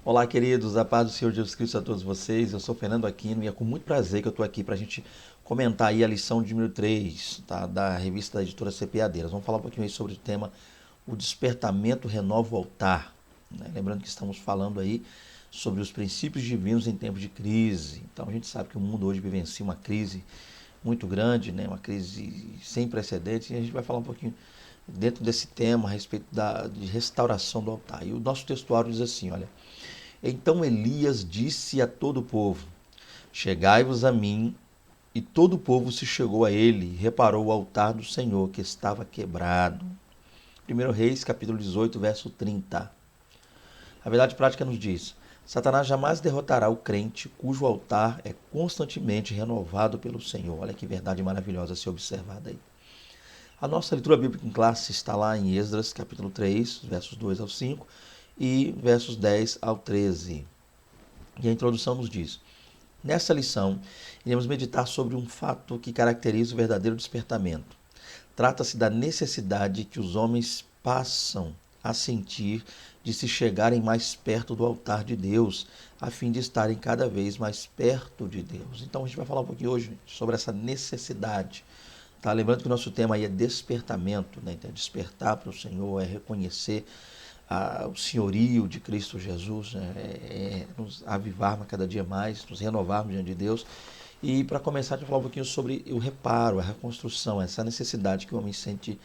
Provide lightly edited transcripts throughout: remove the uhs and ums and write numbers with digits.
Olá, queridos, a paz do Senhor Jesus Cristo a todos vocês. Eu sou Fernando Aquino e é com muito prazer que eu estou aqui para a gente comentar aí a lição de número 3, tá, da revista da editora CPAdeiras. Vamos falar um pouquinho aí sobre o tema O Despertamento Renova o Altar, né? Lembrando que estamos falando aí sobre os princípios divinos em tempos de crise. Então a gente sabe que o mundo hoje vivencia uma crise muito grande, né? Uma crise sem precedentes, e a gente vai falar um pouquinho dentro desse tema a respeito de restauração do altar. E o nosso textuário diz assim, olha: então Elias disse a todo o povo: chegai-vos a mim. E todo o povo se chegou a ele e reparou o altar do Senhor, que estava quebrado. 1 Reis, capítulo 18, verso 30. A verdade prática nos diz: Satanás jamais derrotará o crente cujo altar é constantemente renovado pelo Senhor. Olha que verdade maravilhosa a ser observada aí. A nossa leitura bíblica em classe está lá em Esdras, capítulo 3, versos 2 ao 5 e versos 10 ao 13. E a introdução nos diz: nessa lição, iremos meditar sobre um fato que caracteriza o verdadeiro despertamento. Trata-se da necessidade que os homens passam a sentir de se chegarem mais perto do altar de Deus, a fim de estarem cada vez mais perto de Deus. Então a gente vai falar um pouquinho hoje sobre essa necessidade. Tá? Lembrando que o nosso tema aí é despertamento, né? Então, é despertar para o Senhor, é reconhecer o senhorio de Cristo Jesus, né? É nos avivarmos cada dia mais, nos renovarmos diante de Deus. E para começar, a gente falar um pouquinho sobre o reparo, a reconstrução, essa necessidade que o homem sente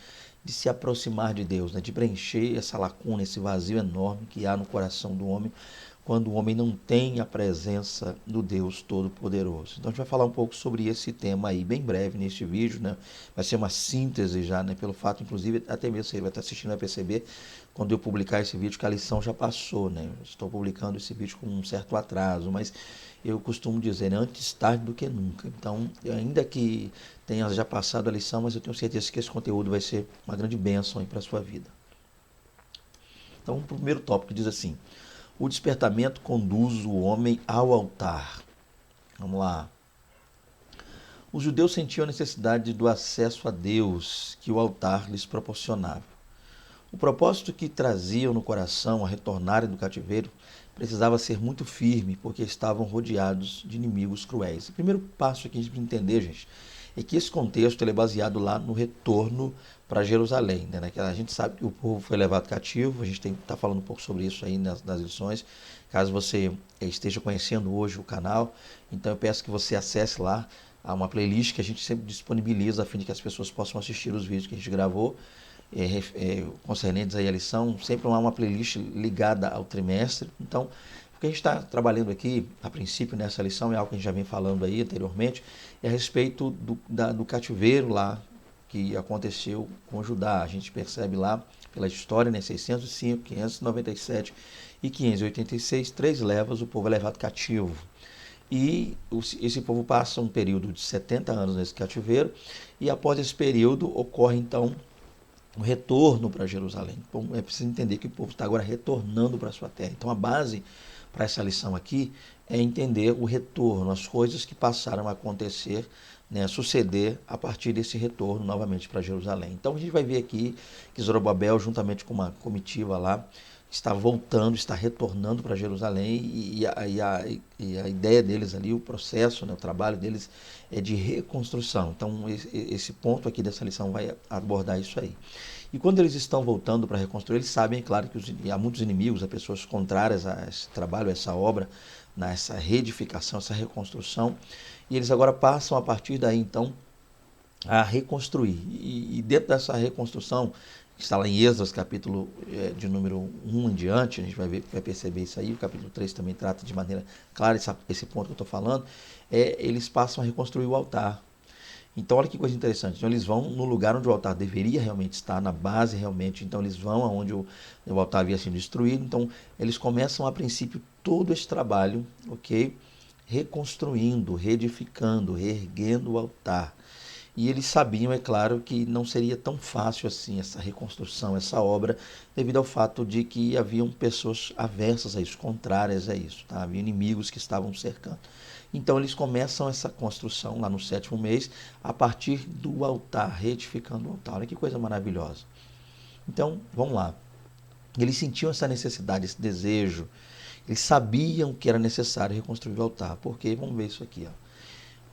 de se aproximar de Deus, né? De preencher essa lacuna, esse vazio enorme que há no coração do homem quando o homem não tem a presença do Deus Todo-Poderoso. Então a gente vai falar um pouco sobre esse tema aí, bem breve neste vídeo, né? Vai ser uma síntese já, né? Pelo fato, inclusive, até mesmo você vai estar assistindo, vai perceber, quando eu publicar esse vídeo, que a lição já passou, né? Eu estou publicando esse vídeo com um certo atraso, mas eu costumo dizer, antes tarde do que nunca. Então, ainda que tenha já passado a lição, mas eu tenho certeza que esse conteúdo vai ser uma grande bênção para a sua vida. Então, o primeiro tópico diz assim: o despertamento conduz o homem ao altar. Vamos lá. Os judeus sentiam a necessidade do acesso a Deus que o altar lhes proporcionava. O propósito que traziam no coração ao retornarem do cativeiro precisava ser muito firme, porque estavam rodeados de inimigos cruéis. O primeiro passo que a gente precisa entender, gente, é que esse contexto ele é baseado lá no retorno para Jerusalém. Né? A gente sabe que o povo foi levado cativo, a gente está falando um pouco sobre isso aí nas lições. Caso você esteja conhecendo hoje o canal, então eu peço que você acesse lá. Há uma playlist que a gente sempre disponibiliza a fim de que as pessoas possam assistir os vídeos que a gente gravou concernentes aí à lição. Sempre há uma playlist ligada ao trimestre. Então, o que a gente está trabalhando aqui, a princípio, nessa lição, é algo que a gente já vem falando aí anteriormente, é a respeito do cativeiro lá que aconteceu com Judá. A gente percebe lá, pela história, né, 605, 597 e 586, 3 levas, o povo é levado cativo. E esse povo passa um período de 70 anos nesse cativeiro, e após esse período ocorre então o retorno para Jerusalém. Então, é preciso entender que o povo está agora retornando para a sua terra. Então a base para essa lição aqui é entender o retorno, as coisas que passaram a acontecer, né, suceder a partir desse retorno novamente para Jerusalém. Então a gente vai ver aqui que Zorobabel, juntamente com uma comitiva lá, está voltando, está retornando para Jerusalém, e a ideia deles ali, o processo, né, o trabalho deles é de reconstrução. Então esse ponto aqui dessa lição vai abordar isso aí. E quando eles estão voltando para reconstruir, eles sabem, é claro, que há muitos inimigos, há pessoas contrárias a esse trabalho, a essa obra, nessa reedificação, essa reconstrução, e eles agora passam a partir daí então a reconstruir. E dentro dessa reconstrução, que está lá em Esdras, capítulo de número 1 em diante, a gente vai perceber isso aí, o capítulo 3 também trata de maneira clara esse ponto que eu estou falando, eles passam a reconstruir o altar. Então, olha que coisa interessante. Então, eles vão no lugar onde o altar deveria realmente estar, na base realmente. Então, eles vão aonde o altar havia sido destruído. Então, eles começam, a princípio, todo esse trabalho, ok? Reconstruindo, reedificando, reerguendo o altar. E eles sabiam, é claro, que não seria tão fácil assim essa reconstrução, essa obra, devido ao fato de que haviam pessoas aversas a isso, contrárias a isso, tá? Havia inimigos que estavam cercando. Então eles começam essa construção lá no 7º mês, a partir do altar, reedificando o altar. Olha que coisa maravilhosa. Então, vamos lá. Eles sentiam essa necessidade, esse desejo, Eles sabiam que era necessário reconstruir o altar. Porque, vamos ver isso aqui, ó.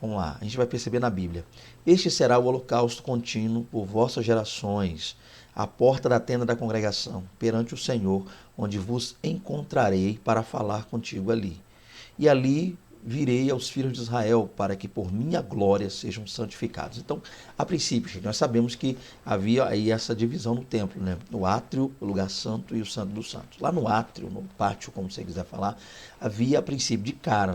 Vamos lá, a gente vai perceber na Bíblia. Este será o holocausto contínuo por vossas gerações, à porta da tenda da congregação, perante o Senhor, onde vos encontrarei para falar contigo ali. E ali virei aos filhos de Israel, para que por minha glória sejam santificados. Então, a princípio, gente, nós sabemos que havia aí essa divisão no templo, né? O átrio, o lugar santo e o santo dos santos. Lá no átrio, no pátio, como você quiser falar, havia a princípio de cara,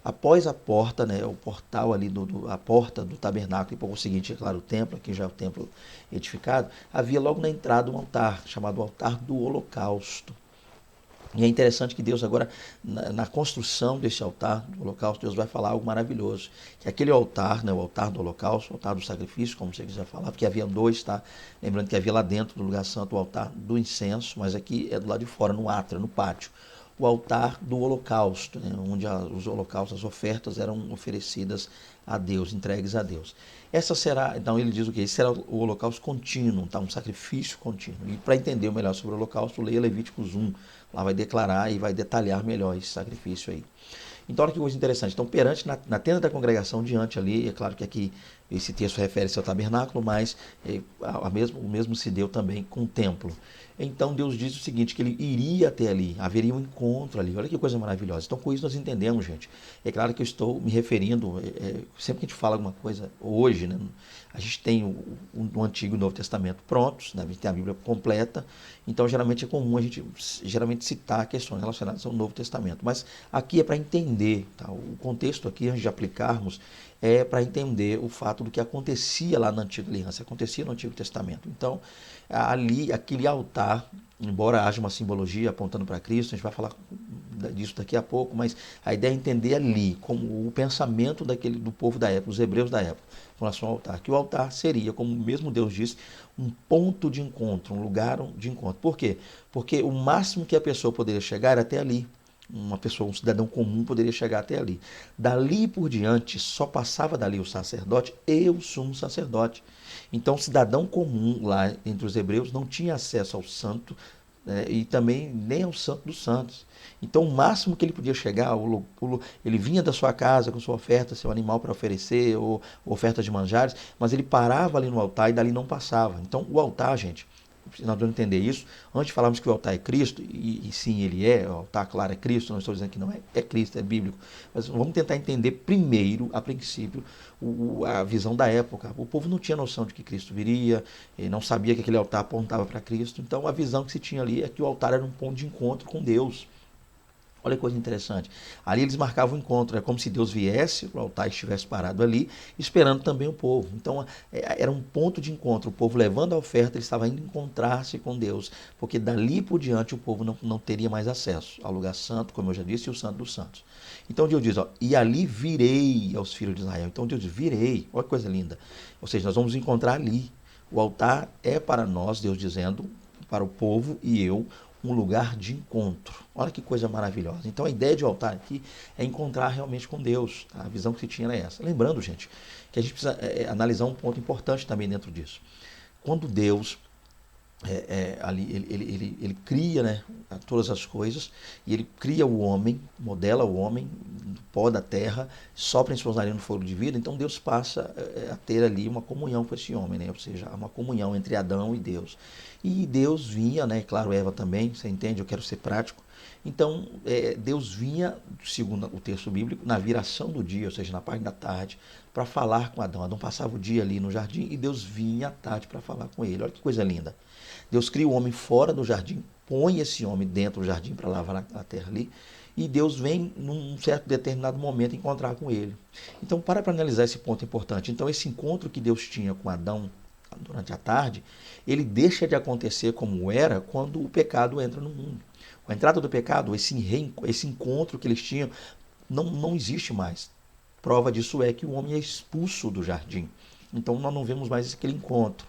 após a porta, né? O portal ali, a porta do tabernáculo, e por seguinte, é claro, o templo, aqui já é o templo edificado, havia logo na entrada um altar, chamado altar do holocausto. E é interessante que Deus agora, na construção desse altar do holocausto, Deus vai falar algo maravilhoso. Que aquele altar, né, o altar do holocausto, o altar do sacrifício, como você quiser falar, porque havia dois, tá? Lembrando que havia lá dentro do lugar santo o altar do incenso, mas aqui é do lado de fora, no átrio, no pátio. O altar do holocausto, né, onde os holocaustos, as ofertas eram oferecidas a Deus, entregues a Deus. Essa será, então ele diz o que? Esse será o holocausto contínuo, tá? Um sacrifício contínuo. E para entender melhor sobre o holocausto, leia Levíticos 1. Lá vai declarar e vai detalhar melhor esse sacrifício aí. Então, olha que coisa interessante. Então, perante, na tenda da congregação, diante ali, é claro que aqui esse texto refere-se ao tabernáculo, mas o mesmo se deu também com o templo. Então, Deus diz o seguinte, que ele iria até ali, haveria um encontro ali. Olha que coisa maravilhosa. Então, com isso nós entendemos, gente. É claro que eu estou me referindo, sempre que a gente fala alguma coisa hoje, né, a gente tem o Antigo e o Novo Testamento prontos, né, a gente tem a Bíblia completa, então geralmente é comum a gente citar questões relacionadas ao Novo Testamento. Mas aqui é para entender, tá? O contexto aqui, antes de aplicarmos, é para entender o fato do que acontecia lá na Antiga Aliança, acontecia no Antigo Testamento. Então, ali, aquele altar, embora haja uma simbologia apontando para Cristo, a gente vai falar disso daqui a pouco, mas a ideia é entender ali, como o pensamento do povo da época, os hebreus da época, com relação ao altar, que o altar seria, como o mesmo Deus disse, um ponto de encontro, um lugar de encontro. Por quê? Porque o máximo que a pessoa poderia chegar era até ali. Uma pessoa, um cidadão comum poderia chegar até ali. Dali por diante, só passava dali o sacerdote e o sumo sacerdote. Então, o cidadão comum lá entre os hebreus não tinha acesso ao santo, né, e também nem ao santo dos santos. Então, o máximo que ele podia chegar, ele vinha da sua casa com sua oferta, seu animal para oferecer, ou oferta de manjares, mas ele parava ali no altar e dali não passava. Então, o altar, gente, nós devemos entender isso. Antes de falarmos que o altar é Cristo, e sim, ele é, o altar, claro, é Cristo, não estou dizendo que não é, é Cristo, é bíblico. Mas vamos tentar entender primeiro, a princípio, a visão da época. O povo não tinha noção de que Cristo viria, não sabia que aquele altar apontava para Cristo. Então, a visão que se tinha ali é que o altar era um ponto de encontro com Deus. Olha que coisa interessante. Ali eles marcavam o encontro, é como se Deus viesse, o altar estivesse parado ali, esperando também o povo. Então era um ponto de encontro. O povo levando a oferta, ele estava indo encontrar-se com Deus, porque dali por diante o povo não teria mais acesso ao lugar santo, como eu já disse, e o santo dos santos. Então Deus diz, ó, e ali virei aos filhos de Israel. Então Deus diz, virei, olha que coisa linda. Ou seja, nós vamos encontrar ali. O altar é para nós, Deus dizendo, para o povo e eu, um lugar de encontro. Olha que coisa maravilhosa. Então a ideia de altar aqui é encontrar realmente com Deus. Tá? A visão que se tinha era essa. Lembrando, gente, que a gente precisa analisar um ponto importante também dentro disso. Quando Deus ali ele cria, né, todas as coisas, e ele cria o homem, modela o homem do pó da terra, sopra em suas narinas no fogo de vida. Então Deus passa a ter ali uma comunhão com esse homem, né? Ou seja, uma comunhão entre Adão e Deus. E Deus vinha, né, claro, Eva também, você entende, eu quero ser prático. Então Deus vinha, segundo o texto bíblico, na viração do dia, ou seja, na parte da tarde, para falar com Adão. Adão passava o dia ali no jardim e Deus vinha à tarde para falar com ele. Olha que coisa linda. Deus cria o homem fora do jardim, põe esse homem dentro do jardim para lavar a terra ali, e Deus vem num certo determinado momento encontrar com ele. Então, para analisar esse ponto importante. Então, esse encontro que Deus tinha com Adão durante a tarde, ele deixa de acontecer como era quando o pecado entra no mundo. Com a entrada do pecado, esse encontro que eles tinham não existe mais. Prova disso é que o homem é expulso do jardim. Então, nós não vemos mais aquele encontro.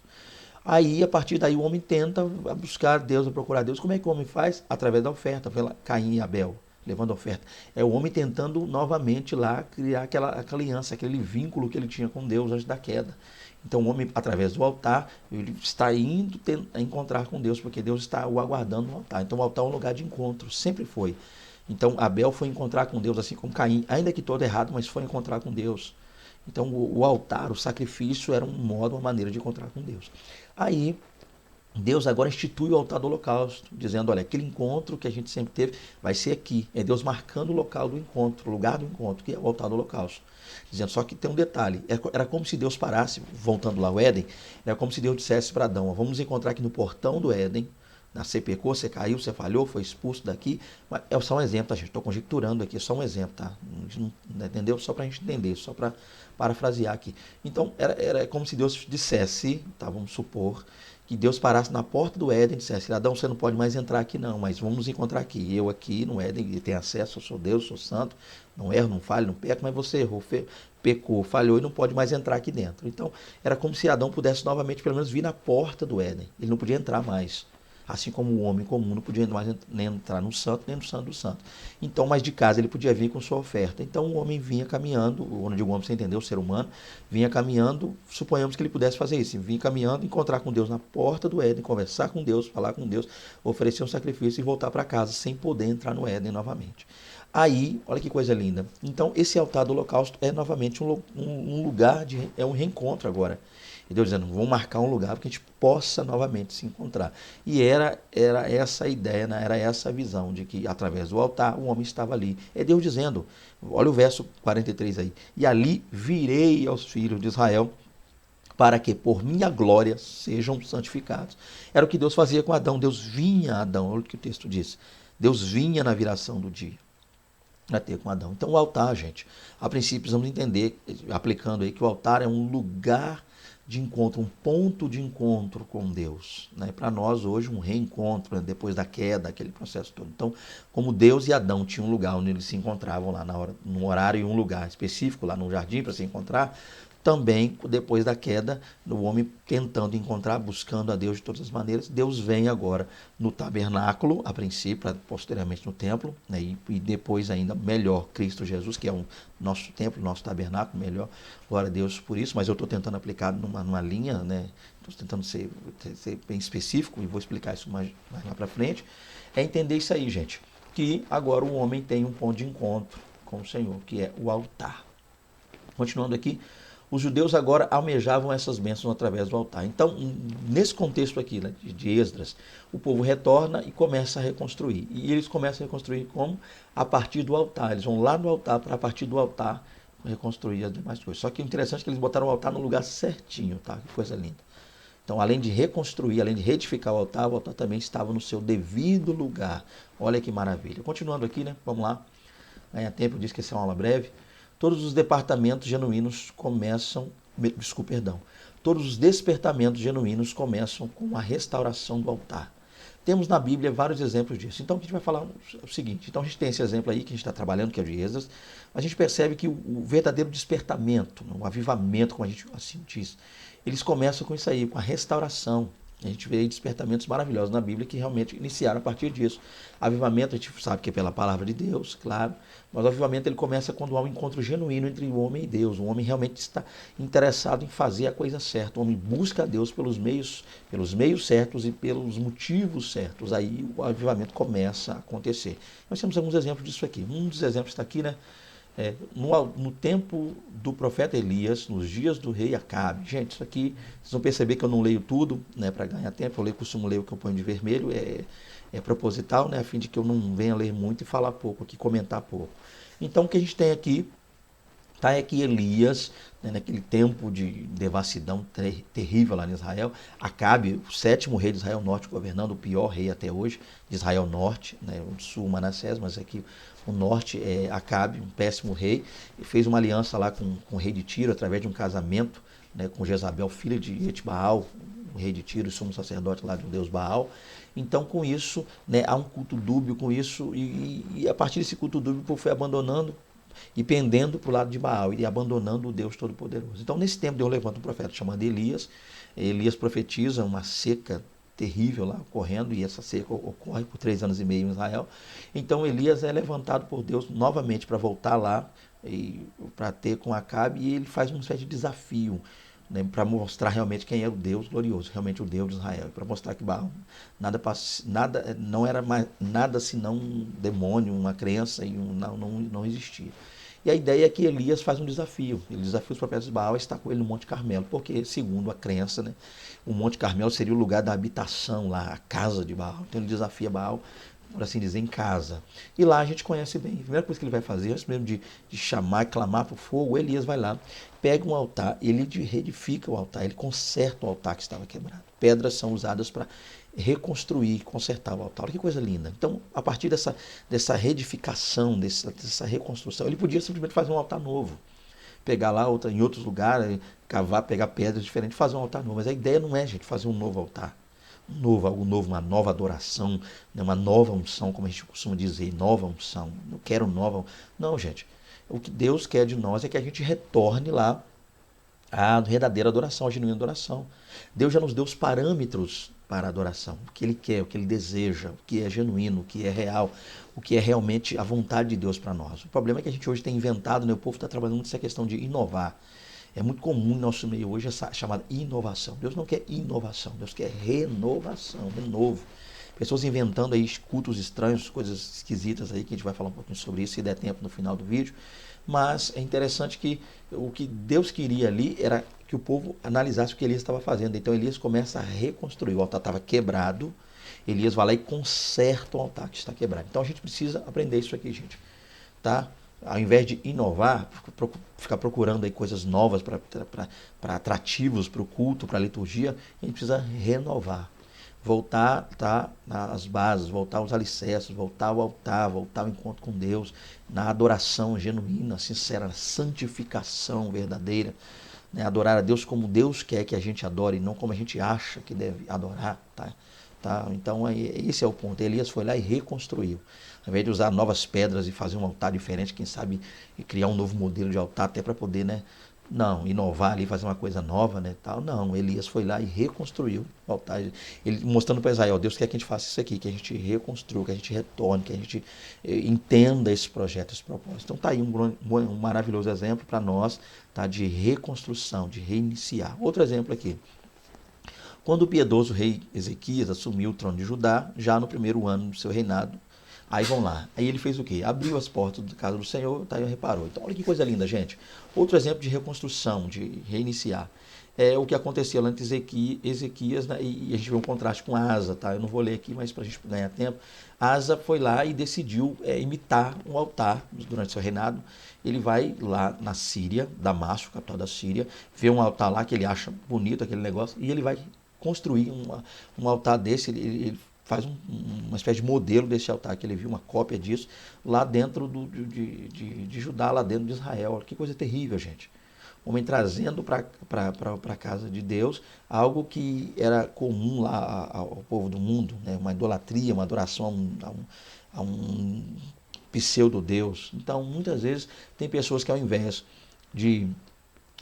Aí, a partir daí, o homem tenta buscar Deus, a procurar Deus. Como é que o homem faz? Através da oferta. Caim e Abel, levando a oferta. É o homem tentando novamente lá criar aquela aliança, aquele vínculo que ele tinha com Deus antes da queda. Então, o homem, através do altar, ele está indo encontrar com Deus, porque Deus está o aguardando no altar. Então, o altar é um lugar de encontro, sempre foi. Então Abel foi encontrar com Deus, assim como Caim, ainda que todo errado, mas foi encontrar com Deus. Então o altar, o sacrifício era um modo, uma maneira de encontrar com Deus. Aí Deus agora institui o altar do holocausto, dizendo, olha, aquele encontro que a gente sempre teve vai ser aqui. É Deus marcando o local do encontro, o lugar do encontro, que é o altar do holocausto. Dizendo, só que tem um detalhe, era como se Deus parasse, voltando lá ao Éden, era como se Deus dissesse para Adão, vamos encontrar aqui no portão do Éden, você pecou, você caiu, você falhou, foi expulso daqui. Mas é só um exemplo, tá, gente? Estou conjecturando aqui, é só um exemplo, tá? Não, entendeu? Só para a gente entender, só para parafrasear aqui. Então, era como se Deus dissesse, tá? Vamos supor, que Deus parasse na porta do Éden e dissesse, Adão, você não pode mais entrar aqui não, mas vamos nos encontrar aqui. Eu aqui no Éden, tenho acesso, eu sou Deus, sou santo, não erro, não falho, não peco, mas você errou, pecou, falhou e não pode mais entrar aqui dentro. Então, era como se Adão pudesse novamente, pelo menos, vir na porta do Éden. Ele não podia entrar mais. Assim como o homem comum não podia mais nem entrar no santo, nem no santo do santo. Então, mas de casa ele podia vir com sua oferta. Então o homem vinha caminhando, onde digo homem, você entendeu, o ser humano, vinha caminhando, suponhamos que ele pudesse fazer isso, vinha caminhando, encontrar com Deus na porta do Éden, conversar com Deus, falar com Deus, oferecer um sacrifício e voltar para casa, sem poder entrar no Éden novamente. Aí, olha que coisa linda. Então, esse altar do holocausto é novamente um lugar, é um reencontro agora. E Deus dizendo, vamos marcar um lugar para que a gente possa novamente se encontrar. E era essa a ideia, né? Era essa a visão de que através do altar o homem estava ali. É Deus dizendo, olha o verso 43 aí, e ali virei aos filhos de Israel para que por minha glória sejam santificados. Era o que Deus fazia com Adão. Deus vinha a Adão, olha o que o texto diz. Deus vinha na viração do dia a ter com Adão. Então o altar, gente, a princípio precisamos entender, aplicando aí, que o altar é um lugar de encontro, um ponto de encontro com Deus. Né? Para nós hoje um reencontro, né? Depois da queda, aquele processo todo. Então, como Deus e Adão tinham um lugar onde eles se encontravam lá num horário e um lugar específico, lá no jardim para se encontrar, também, depois da queda, o homem tentando encontrar, buscando a Deus de todas as maneiras, Deus vem agora no tabernáculo, a princípio, posteriormente no templo, né, e depois ainda melhor, Cristo Jesus, que é o nosso templo, nosso tabernáculo, melhor, glória a Deus por isso, mas eu estou tentando aplicar numa linha, né, estou tentando ser bem específico, e vou explicar isso mais lá para frente, é entender isso aí, gente, que agora o homem tem um ponto de encontro com o Senhor, que é o altar. Continuando aqui, os judeus agora almejavam essas bênçãos através do altar. Então, nesse contexto aqui, né, de Esdras, o povo retorna e começa a reconstruir. E eles começam a reconstruir como? A partir do altar. Eles vão lá no altar para, a partir do altar, reconstruir as demais coisas. Só que o interessante é que eles botaram o altar no lugar certinho, tá? Que coisa linda. Então, além de reconstruir, além de reedificar o altar também estava no seu devido lugar. Olha que maravilha. Continuando aqui, né? Vamos lá. Ganha tempo, eu disse que essa é uma aula breve. Todos os departamentos genuínos começam, todos os despertamentos genuínos começam com a restauração do altar. Temos na Bíblia vários exemplos disso. Então a gente vai falar o seguinte, então a gente tem esse exemplo aí que a gente está trabalhando, que é o de Esdras, a gente percebe que o verdadeiro despertamento, o avivamento, como a gente assim diz, eles começam com isso aí, com a restauração. A gente vê aí despertamentos maravilhosos na Bíblia que realmente iniciaram a partir disso. Avivamento, a gente sabe que é pela palavra de Deus, claro, mas o avivamento ele começa quando há um encontro genuíno entre o homem e Deus. O homem realmente está interessado em fazer a coisa certa. O homem busca a Deus pelos meios certos e pelos motivos certos. Aí o avivamento começa a acontecer. Nós temos alguns exemplos disso aqui. Um dos exemplos está aqui, né? No tempo do profeta Elias, nos dias do rei Acabe. Gente, isso aqui, vocês vão perceber que eu não leio tudo, né, para ganhar tempo. Costumo ler o que eu ponho de vermelho, é proposital, né, a fim de que eu não venha ler muito e falar pouco, aqui comentar pouco. Então, o que a gente tem aqui tá, é que Elias, né, naquele tempo de devassidão terrível lá em Israel, Acabe, o 7º rei de Israel Norte, governando, o pior rei até hoje de Israel Norte, né, o sul Manassés, mas aqui o norte é Acabe, um péssimo rei, e fez uma aliança lá com o rei de Tiro, através de um casamento, né, com Jezabel, filha de Etbaal, o rei de Tiro, e sumo sacerdote lá do deus Baal. Então, com isso, né, há um culto dúbio com isso, e a partir desse culto dúbio, o povo foi abandonando e pendendo para o lado de Baal e abandonando o Deus Todo-Poderoso. Então, nesse tempo, Deus levanta um profeta chamado Elias. Elias profetiza uma seca terrível lá ocorrendo, e essa seca ocorre por 3 anos e meio em Israel. Então, Elias é levantado por Deus novamente para voltar lá e para ter com Acabe, e ele faz uma espécie de desafio. né, para mostrar realmente quem é o Deus glorioso, realmente o Deus de Israel, para mostrar que Baal nada, não era mais nada senão um demônio, uma crença e não existia. E a ideia é que Elias faz um desafio. Ele desafia os profetas de Baal a estar com ele no Monte Carmelo, porque, segundo a crença, né, o Monte Carmelo seria o lugar da habitação lá, a casa de Baal. Então ele desafia Baal, por assim dizer, em casa. E lá a gente conhece bem. A primeira coisa que ele vai fazer, antes mesmo de chamar e clamar para o fogo, Elias vai lá, pega um altar, ele reedifica o altar, ele conserta o altar que estava quebrado. Pedras são usadas para reconstruir, consertar o altar. Olha que coisa linda. Então, a partir dessa reedificação, dessa reconstrução, ele podia simplesmente fazer um altar novo. Pegar lá em outros lugares, cavar, pegar pedras diferentes, fazer um altar novo. Mas a ideia não é, gente, fazer um novo altar. Algo novo, uma nova adoração, né, uma nova unção, como a gente costuma dizer, nova unção. Não quero nova. Não, gente. O que Deus quer de nós é que a gente retorne lá à verdadeira adoração, à genuína adoração. Deus já nos deu os parâmetros para a adoração, o que Ele quer, o que Ele deseja, o que é genuíno, o que é real, o que é realmente a vontade de Deus para nós. O problema é que a gente hoje tem inventado, né, o povo está trabalhando muito essa questão de inovar. É muito comum no nosso meio hoje essa chamada inovação. Deus não quer inovação, Deus quer renovação, renovo. Pessoas inventando aí cultos estranhos, coisas esquisitas aí, que a gente vai falar um pouquinho sobre isso, se der tempo no final do vídeo. Mas é interessante que o que Deus queria ali era que o povo analisasse o que Elias estava fazendo. Então Elias começa a reconstruir. O altar estava quebrado, Elias vai lá e conserta o altar que está quebrado. Então a gente precisa aprender isso aqui, gente. Tá? Ao invés de inovar, ficar procurando aí coisas novas para atrativos para o culto, para a liturgia, a gente precisa renovar. Voltar, tá, às bases, voltar aos alicerces, voltar ao altar, voltar ao encontro com Deus, na adoração genuína, sincera, na santificação verdadeira, né? Adorar a Deus como Deus quer que a gente adore, não como a gente acha que deve adorar, tá? Então esse é o ponto. Elias foi lá e reconstruiu. Ao invés de usar novas pedras e fazer um altar diferente, quem sabe criar um novo modelo de altar até para poder, né? Não, inovar ali, fazer uma coisa nova, né, tal. Não, Elias foi lá e reconstruiu o altar. Ele mostrando para Israel, Deus quer que a gente faça isso aqui, que a gente reconstrua, que a gente retorne, que a gente entenda esse projeto, esse propósito. Então tá aí um maravilhoso exemplo para nós, tá, de reconstrução, de reiniciar. Outro exemplo aqui. Quando o piedoso rei Ezequias assumiu o trono de Judá, já no primeiro ano do seu reinado, aí vão lá. Aí ele fez o quê? Abriu as portas da casa do Senhor, tá aí, reparou. Então olha que coisa linda, gente. Outro exemplo de reconstrução, de reiniciar. É o que aconteceu lá entre Ezequias, né, e a gente vê um contraste com Asa, tá? Eu não vou ler aqui, mas para a gente ganhar tempo. Asa foi lá e decidiu imitar um altar durante seu reinado. Ele vai lá na Síria, Damasco, capital da Síria, vê um altar lá que ele acha bonito, aquele negócio, e ele vai construir um altar desse. Ele faz uma espécie de modelo desse altar, que ele viu uma cópia disso, lá dentro de Judá, lá dentro de Israel. Que coisa terrível, gente. O homem trazendo para a casa de Deus algo que era comum lá ao povo do mundo, né? Uma idolatria, uma adoração a um pseudo-deus. Então, muitas vezes, tem pessoas que ao invés de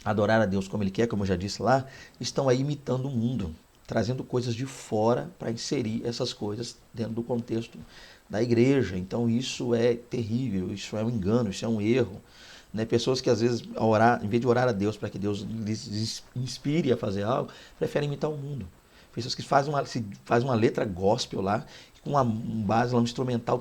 adorar a Deus como Ele quer, como eu já disse lá, estão aí imitando o mundo, trazendo coisas de fora para inserir essas coisas dentro do contexto da igreja. Então isso é terrível, isso é um engano, isso é um erro. Né? Pessoas que às vezes, em vez de orar a Deus para que Deus lhes inspire a fazer algo, preferem imitar o mundo. Pessoas que fazem uma letra gospel lá, com uma base lá, um instrumental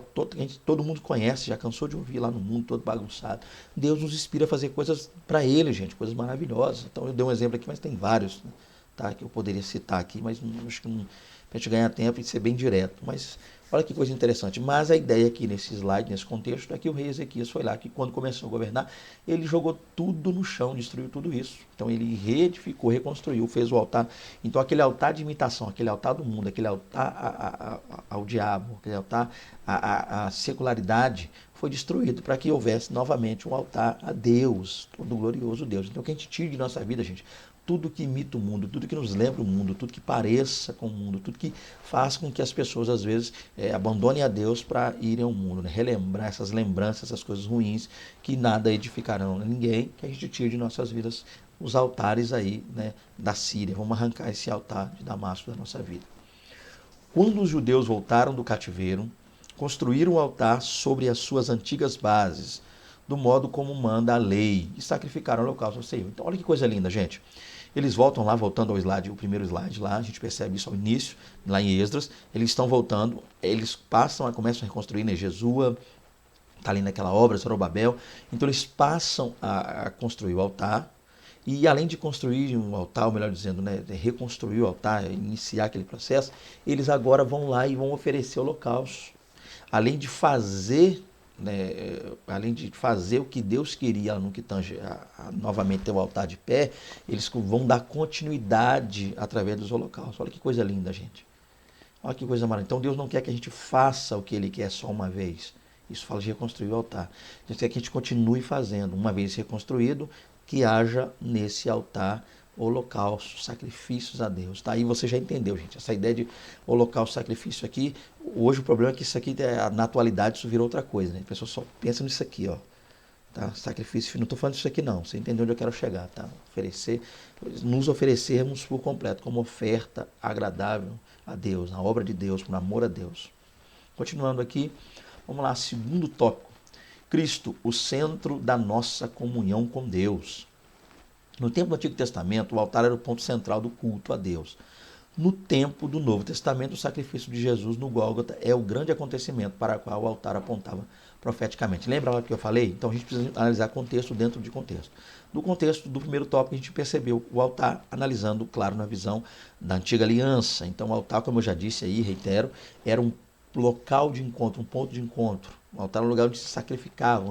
todo mundo conhece, já cansou de ouvir lá no mundo, todo bagunçado. Deus nos inspira a fazer coisas para Ele, gente, coisas maravilhosas. Então eu dei um exemplo aqui, mas tem vários, né? Tá, que eu poderia citar aqui, mas acho que para a gente ganhar tempo e ser bem direto. Mas olha que coisa interessante. Mas a ideia aqui nesse slide, nesse contexto, é que o rei Ezequias foi lá, que quando começou a governar, ele jogou tudo no chão, destruiu tudo isso. Então ele reedificou, reconstruiu, fez o altar. Então aquele altar de imitação, aquele altar do mundo, aquele altar ao diabo, aquele altar à secularidade, foi destruído para que houvesse novamente um altar a Deus, todo glorioso Deus. Então que a gente tire de nossa vida, gente, tudo que imita o mundo, tudo que nos lembra o mundo, tudo que pareça com o mundo, tudo que faz com que as pessoas, às vezes, abandonem a Deus para irem ao mundo, né? Relembrar essas lembranças, essas coisas ruins que nada edificarão a ninguém, que a gente tire de nossas vidas os altares aí, né, da Síria. Vamos arrancar esse altar de Damasco da nossa vida. Quando os judeus voltaram do cativeiro, construíram um altar sobre as suas antigas bases, do modo como manda a lei, e sacrificaram o holocausto ao Senhor. Então, olha que coisa linda, gente. Eles voltam lá, voltando ao slide, o primeiro slide lá, a gente percebe isso ao início, lá em Esdras, eles estão voltando, eles começam a reconstruir, né, Jesua, está ali naquela obra, Zorobabel, então eles passam a construir o altar, e além de construir um altar, ou melhor dizendo, né, reconstruir o altar, iniciar aquele processo, eles agora vão lá e vão oferecer holocaustos. Além de fazer, né, além de fazer o que Deus queria no que tange novamente ter o altar de pé, eles vão dar continuidade através dos holocaustos. Olha que coisa linda, gente. Olha que coisa maravilhosa. Então Deus não quer que a gente faça o que Ele quer só uma vez. Isso fala de reconstruir o altar. Deus quer que a gente continue fazendo. Uma vez reconstruído, que haja nesse altar holocausto, sacrifícios a Deus. Tá? Aí você já entendeu, gente. Essa ideia de holocausto, sacrifício aqui, hoje o problema é que isso aqui, na atualidade, isso virou outra coisa. Né? A pessoa só pensa nisso aqui, ó. Tá? Sacrifício, não estou falando disso aqui não, você entendeu onde eu quero chegar, tá? Nos oferecermos por completo, como oferta agradável a Deus, na obra de Deus, por amor a Deus. Continuando aqui, vamos lá, segundo tópico. Cristo, o centro da nossa comunhão com Deus. No tempo do Antigo Testamento, o altar era o ponto central do culto a Deus. No tempo do Novo Testamento, o sacrifício de Jesus no Gólgota é o grande acontecimento para o qual o altar apontava profeticamente. Lembra lá que eu falei? Então a gente precisa analisar contexto dentro de contexto. No contexto do primeiro tópico, a gente percebeu o altar analisando, claro, na visão da antiga aliança. Então o altar, como eu já disse aí, reitero, era um local de encontro, um ponto de encontro. O altar era um lugar onde se sacrificava,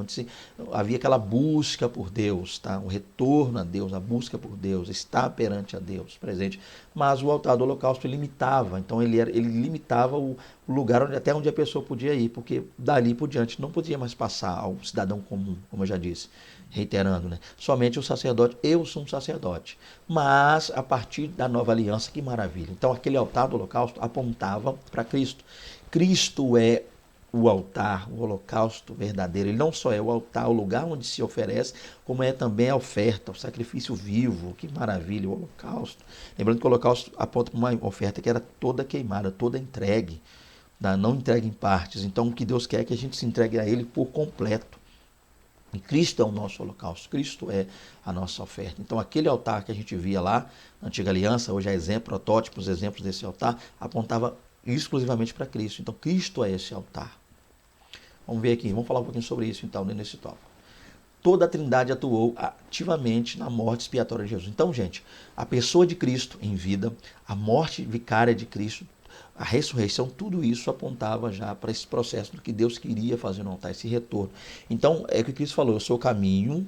havia aquela busca por Deus, tá? O retorno a Deus, a busca por Deus, estar perante a Deus presente. Mas o altar do holocausto limitava, então ele limitava o lugar até onde a pessoa podia ir, porque dali por diante não podia mais passar ao cidadão comum, como eu já disse, reiterando, né? Somente o sacerdote, eu sou um sacerdote. Mas a partir da nova aliança, que maravilha. Então aquele altar do holocausto apontava para Cristo. Cristo é o altar, o holocausto verdadeiro. Ele não só é o altar, o lugar onde se oferece, como é também a oferta, o sacrifício vivo. Que maravilha, o holocausto. Lembrando que o holocausto aponta para uma oferta que era toda queimada, toda entregue, não entregue em partes. Então o que Deus quer é que a gente se entregue a Ele por completo. E Cristo é o nosso holocausto, Cristo é a nossa oferta. Então aquele altar que a gente via lá, na Antiga Aliança, hoje é exemplo, protótipos, exemplos desse altar, apontava exclusivamente para Cristo. Então Cristo é esse altar. Vamos ver aqui, vamos falar um pouquinho sobre isso então, nesse tópico. Toda a Trindade atuou ativamente na morte expiatória de Jesus. Então, gente, a pessoa de Cristo em vida, a morte vicária de Cristo, a ressurreição, tudo isso apontava já para esse processo do que Deus queria fazer no altar, esse retorno. Então, é o que Cristo falou, eu sou o caminho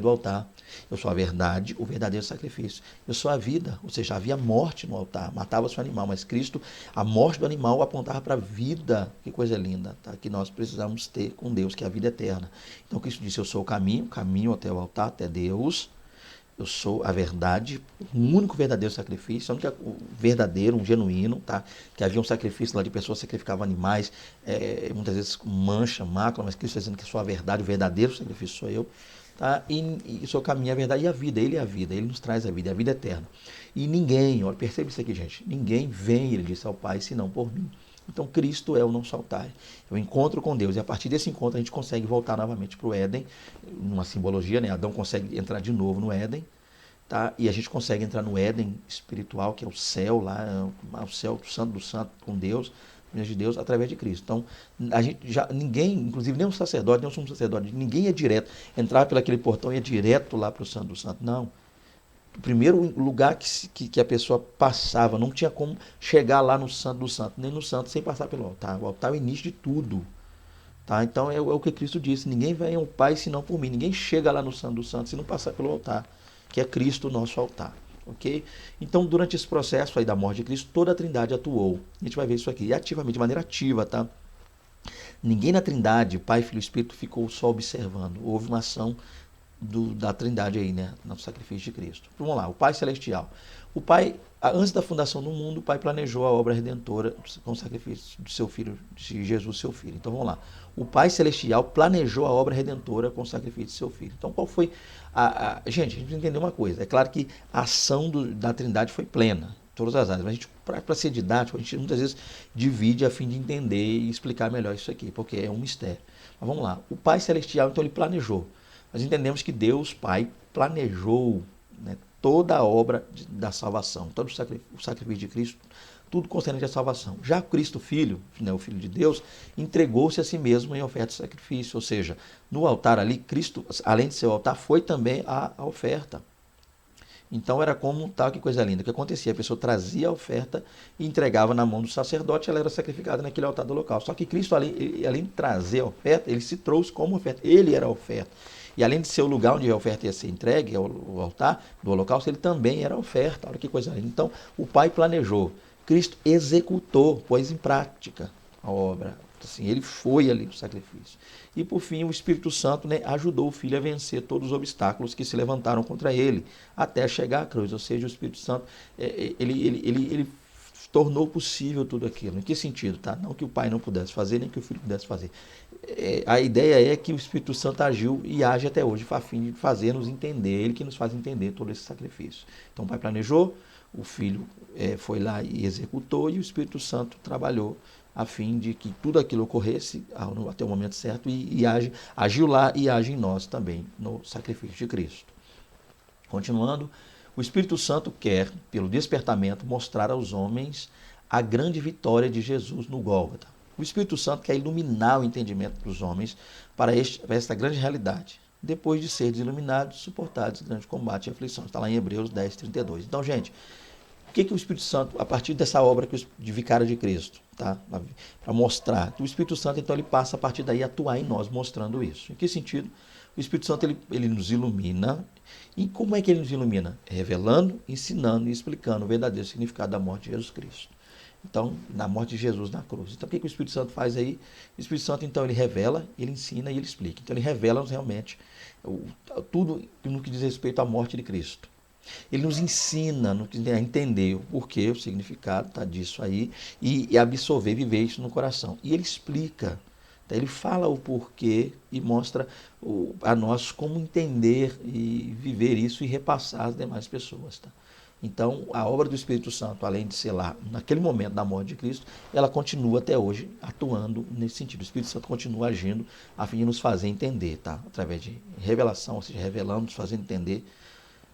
do altar, eu sou a verdade, o verdadeiro sacrifício, eu sou a vida, ou seja, havia morte no altar, matava-se o animal, mas Cristo, a morte do animal apontava para a vida, que coisa linda, tá? Que nós precisamos ter com Deus, que é a vida eterna. Então Cristo disse, eu sou o caminho até o altar, até Deus, eu sou a verdade, o único verdadeiro sacrifício, o único verdadeiro, um genuíno, tá? Que havia um sacrifício lá de pessoas que sacrificavam animais, muitas vezes com mancha, mácula, mas Cristo está dizendo que sou a verdade, o verdadeiro sacrifício sou eu. Tá? E o seu caminho é a verdade e a vida, ele é a vida, ele nos traz a vida eterna. E ninguém, olha, percebe isso aqui, gente, ninguém vem, ele disse ao Pai, senão por mim. Então Cristo é o nosso altar, é o encontro com Deus, e a partir desse encontro a gente consegue voltar novamente para o Éden, numa simbologia, né? Adão consegue entrar de novo no Éden, tá? E a gente consegue entrar no Éden espiritual, que é o céu lá, o céu do santo com Deus, de Deus através de Cristo. Então, a gente ninguém, inclusive nem um sacerdote, nem um sumo sacerdote, ninguém ia direto, entrava pelo aquele portão e ia direto lá para o Santo do Santo. Não. O primeiro lugar que a pessoa passava, não tinha como chegar lá no Santo do Santo, nem no Santo sem passar pelo altar. O altar é o início de tudo. Tá? Então, é o que Cristo disse, ninguém vem ao Pai senão por mim, ninguém chega lá no Santo do Santo se não passar pelo altar, que é Cristo o nosso altar. Ok? Então, durante esse processo aí da morte de Cristo, toda a Trindade atuou. A gente vai ver isso aqui, ativamente, de maneira ativa, tá? Ninguém na Trindade, Pai, Filho e Espírito, ficou só observando. Houve uma ação da Trindade aí, né? No sacrifício de Cristo. Vamos lá, o Pai Celestial. O Pai, antes da fundação do mundo, o Pai planejou a obra redentora com o sacrifício de seu Filho, de Jesus, seu Filho. Então, vamos lá. O Pai Celestial planejou a obra redentora com o sacrifício de seu Filho. Então, qual foi gente, a gente precisa entender uma coisa. É claro que a ação da Trindade foi plena, todas as áreas. Mas para ser didático, a gente muitas vezes divide a fim de entender e explicar melhor isso aqui, porque é um mistério. Mas vamos lá. O Pai Celestial, então, ele planejou. Nós entendemos que Deus, Pai, planejou, né, toda a obra da salvação, todo o sacrifício de Cristo, tudo concernente à salvação. Já Cristo Filho, né, o Filho de Deus, entregou-se a si mesmo em oferta de sacrifício, ou seja, no altar ali, Cristo, além de ser o altar, foi também a oferta. Então era como tal, que coisa linda, o que acontecia, a pessoa trazia a oferta e entregava na mão do sacerdote, ela era sacrificada naquele altar do local. Só que Cristo, além de trazer a oferta, ele se trouxe como oferta, ele era a oferta. E além de ser o lugar onde a oferta ia ser entregue, o altar do holocausto, ele também era a oferta. Olha que coisa linda. Então o Pai planejou, Cristo executou, pôs em prática a obra. Assim, ele foi ali o sacrifício. E por fim, o Espírito Santo, né, ajudou o Filho a vencer todos os obstáculos que se levantaram contra ele, até chegar à cruz. Ou seja, o Espírito Santo, ele tornou possível tudo aquilo. Em que sentido? Tá? Não que o Pai não pudesse fazer, nem que o Filho pudesse fazer. A ideia é que o Espírito Santo agiu e age até hoje, a fim de fazer-nos entender, ele que nos faz entender todo esse sacrifício. Então o Pai planejou, o Filho foi lá e executou, e o Espírito Santo trabalhou a fim de que tudo aquilo ocorresse até o momento certo e agiu lá e age em nós também, no sacrifício de Cristo. Continuando, o Espírito Santo quer, pelo despertamento, mostrar aos homens a grande vitória de Jesus no Gólgota. O Espírito Santo quer iluminar o entendimento dos homens para esta grande realidade, depois de ser iluminados, suportados grande combate e aflição. Está lá em Hebreus 10, 32. Então, gente, o que o Espírito Santo, a partir dessa obra de Vicário de Cristo, tá? Para mostrar, o Espírito Santo, então, ele passa a partir daí a atuar em nós, mostrando isso. Em que sentido? O Espírito Santo, ele nos ilumina. E como é que ele nos ilumina? Revelando, ensinando e explicando o verdadeiro significado da morte de Jesus Cristo. Então, na morte de Jesus na cruz. Então, o que o Espírito Santo faz aí? O Espírito Santo, então, ele revela, ele ensina e ele explica. Então, ele revela-nos realmente tudo no que diz respeito à morte de Cristo. Ele nos ensina a entender o porquê, o significado disso aí, e absorver, viver isso no coração. E ele explica, tá? Ele fala o porquê e mostra a nós como entender e viver isso e repassar às demais pessoas. Tá? Então, a obra do Espírito Santo, além de ser lá, naquele momento da morte de Cristo, ela continua até hoje atuando nesse sentido. O Espírito Santo continua agindo a fim de nos fazer entender, tá? Através de revelação, ou seja, revelando, nos fazendo entender,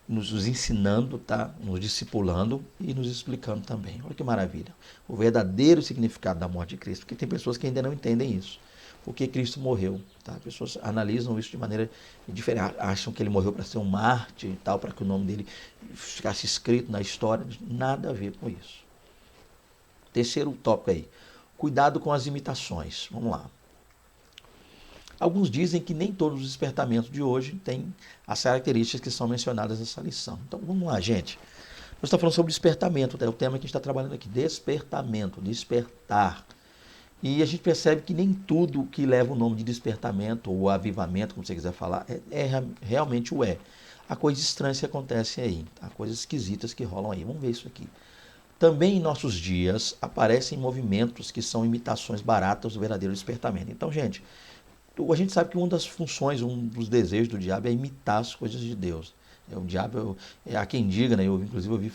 nos ensinando, tá? Nos discipulando e nos explicando também. Olha que maravilha. O verdadeiro significado da morte de Cristo, porque tem pessoas que ainda não entendem isso. Porque Cristo morreu, tá? As pessoas analisam isso de maneira diferente, acham que ele morreu para ser um mártir e tal, para que o nome dele ficasse escrito na história. Nada a ver com isso. Terceiro tópico aí, cuidado com as imitações. Vamos lá. Alguns dizem que nem todos os despertamentos de hoje têm as características que são mencionadas nessa lição. Então vamos lá, gente. Nós estamos falando sobre despertamento, é o tema que a gente está trabalhando aqui. Despertamento, despertar. E a gente percebe que nem tudo que leva o nome de despertamento ou avivamento, como você quiser falar, realmente o é. Há coisas estranhas que acontecem aí, há coisas esquisitas que rolam aí. Vamos ver isso aqui. Também em nossos dias aparecem movimentos que são imitações baratas do verdadeiro despertamento. Então, gente, a gente sabe que uma das funções, um dos desejos do diabo é imitar as coisas de Deus. O diabo, há quem diga, né, inclusive eu ouvi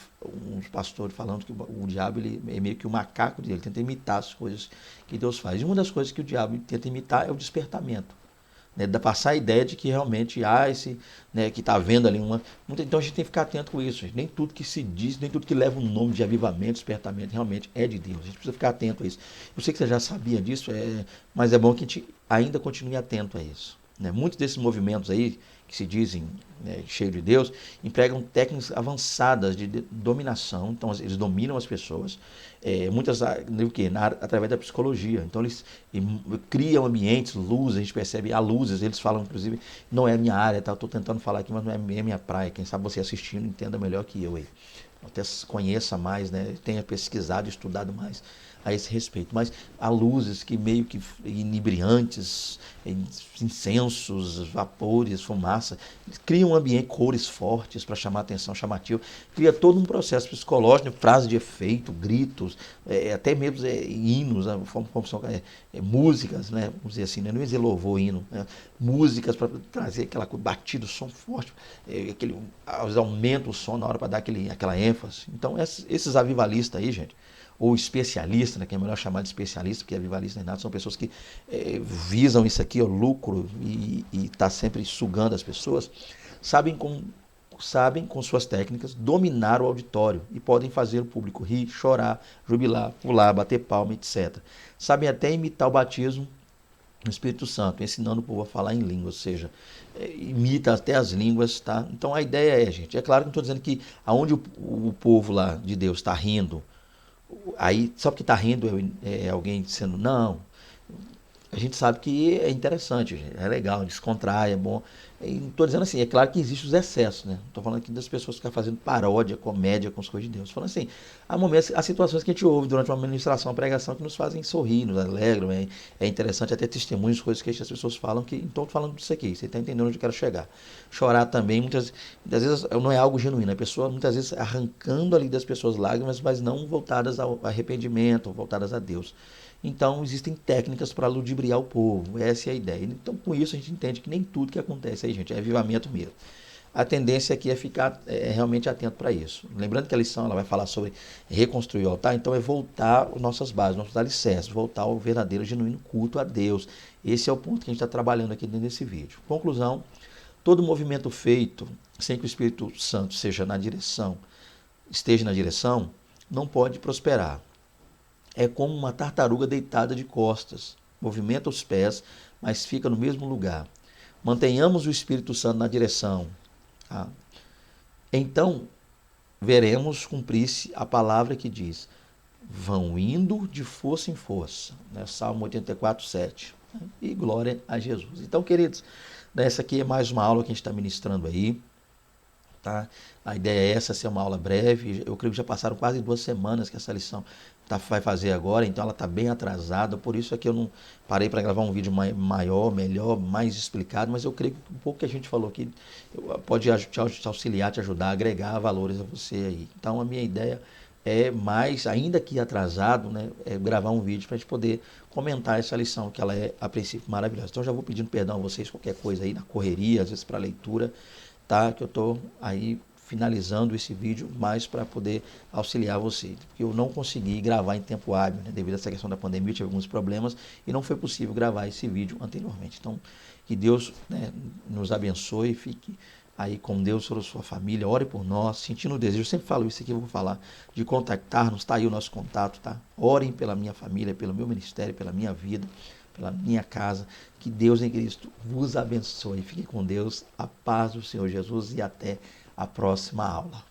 uns pastores falando que o diabo ele é meio que o macaco dele, tenta imitar as coisas que Deus faz. E uma das coisas que o diabo tenta imitar é o despertamento. Né, passar a ideia de que realmente há esse, né, que está havendo ali uma... Então a gente tem que ficar atento com isso. Gente. Nem tudo que se diz, nem tudo que leva um nome de avivamento, despertamento, realmente é de Deus. A gente precisa ficar atento a isso. Eu sei que você já sabia disso, mas é bom que a gente ainda continue atento a isso. Né? Muitos desses movimentos aí, que se dizem, né, cheios de Deus, empregam técnicas avançadas de dominação. Então eles dominam as pessoas, muitas através da psicologia. Então eles criam ambientes, luzes, a gente percebe, há luzes, eles falam inclusive, não é a minha área, tá? Estou tentando falar aqui, mas não é a minha praia. Quem sabe você assistindo entenda melhor que eu aí. Até conheça mais, né? Tenha pesquisado, estudado mais a esse respeito. Mas há luzes que meio que inebriantes, incensos, vapores, fumaça, criam um ambiente, cores fortes para chamar a atenção, chamativo, cria todo um processo psicológico, frase de efeito, gritos, até mesmo hinos, como são músicas, né? Vamos dizer assim, né? Não ia dizer louvor, hino, né? Músicas para trazer aquela batido, som forte, aumenta o som na hora para dar aquela ênfase. Então esses avivalistas aí, gente, ou especialista, né, que é melhor chamar de especialista, porque avivalista nem nada, são pessoas que visam isso aqui, o lucro, e está sempre sugando as pessoas, sabem com sabem, com suas técnicas, dominar o auditório e podem fazer o público rir, chorar, jubilar, pular, bater palma, etc. Sabem até imitar o batismo no Espírito Santo, ensinando o povo a falar em língua, ou seja, imita até as línguas, tá? Então a ideia é, gente, é claro que não estou dizendo que aonde o povo lá de Deus está rindo, aí só porque está rindo é alguém dizendo, não, a gente sabe que é interessante, é legal, descontrai, é bom. Não estou dizendo assim, é claro que existem os excessos, né? Estou falando aqui das pessoas que ficam fazendo paródia, comédia com as coisas de Deus. Falando assim, há momentos, há situações que a gente ouve durante uma ministração, uma pregação, que nos fazem sorrir, nos alegram, é interessante até testemunhos, coisas que as pessoas falam, que não estou falando disso aqui, você está entendendo onde eu quero chegar. Chorar também, muitas vezes não é algo genuíno, a pessoa muitas vezes arrancando ali das pessoas lágrimas, mas não voltadas ao arrependimento, voltadas a Deus. Então, existem técnicas para ludibriar o povo. Essa é a ideia. Então, com isso, a gente entende que nem tudo que acontece aí, gente, é avivamento mesmo. A tendência aqui é ficar realmente atento para isso. Lembrando que a lição ela vai falar sobre reconstruir o altar, então é voltar às nossas bases, nossos alicerces, voltar ao verdadeiro, genuíno culto a Deus. Esse é o ponto que a gente está trabalhando aqui dentro desse vídeo. Conclusão, todo movimento feito sem que o Espírito Santo esteja na direção, não pode prosperar. É como uma tartaruga deitada de costas. Movimenta os pés, mas fica no mesmo lugar. Mantenhamos o Espírito Santo na direção. Tá? Então, veremos cumprir-se a palavra que diz: vão indo de força em força. Né? Salmo 84, 7. E glória a Jesus. Então, queridos, essa aqui é mais uma aula que a gente está ministrando aí. Tá? A ideia é essa, ser uma aula breve. Eu creio que já passaram quase 2 semanas que essa lição vai fazer agora, então ela está bem atrasada, por isso é que eu não parei para gravar um vídeo maior, melhor, mais explicado, mas eu creio que um pouco que a gente falou aqui pode te auxiliar, te ajudar, agregar valores a você aí. Então a minha ideia é mais, ainda que atrasado, né, é gravar um vídeo para a gente poder comentar essa lição, que ela é, a princípio, maravilhosa. Então já vou pedindo perdão a vocês, qualquer coisa aí na correria, às vezes para leitura, tá? Que eu estou aí finalizando esse vídeo, mais para poder auxiliar você. Porque eu não consegui gravar em tempo hábil, né? Devido a essa questão da pandemia, eu tive alguns problemas e não foi possível gravar esse vídeo anteriormente. Então, que Deus, né, nos abençoe, fique aí com Deus, sobre a sua família, ore por nós, sentindo o desejo, eu sempre falo isso aqui, eu vou falar, de contactar-nos, está aí o nosso contato, tá? Orem pela minha família, pelo meu ministério, pela minha vida, pela minha casa, que Deus em Cristo vos abençoe. Fique com Deus, a paz do Senhor Jesus e até a próxima aula.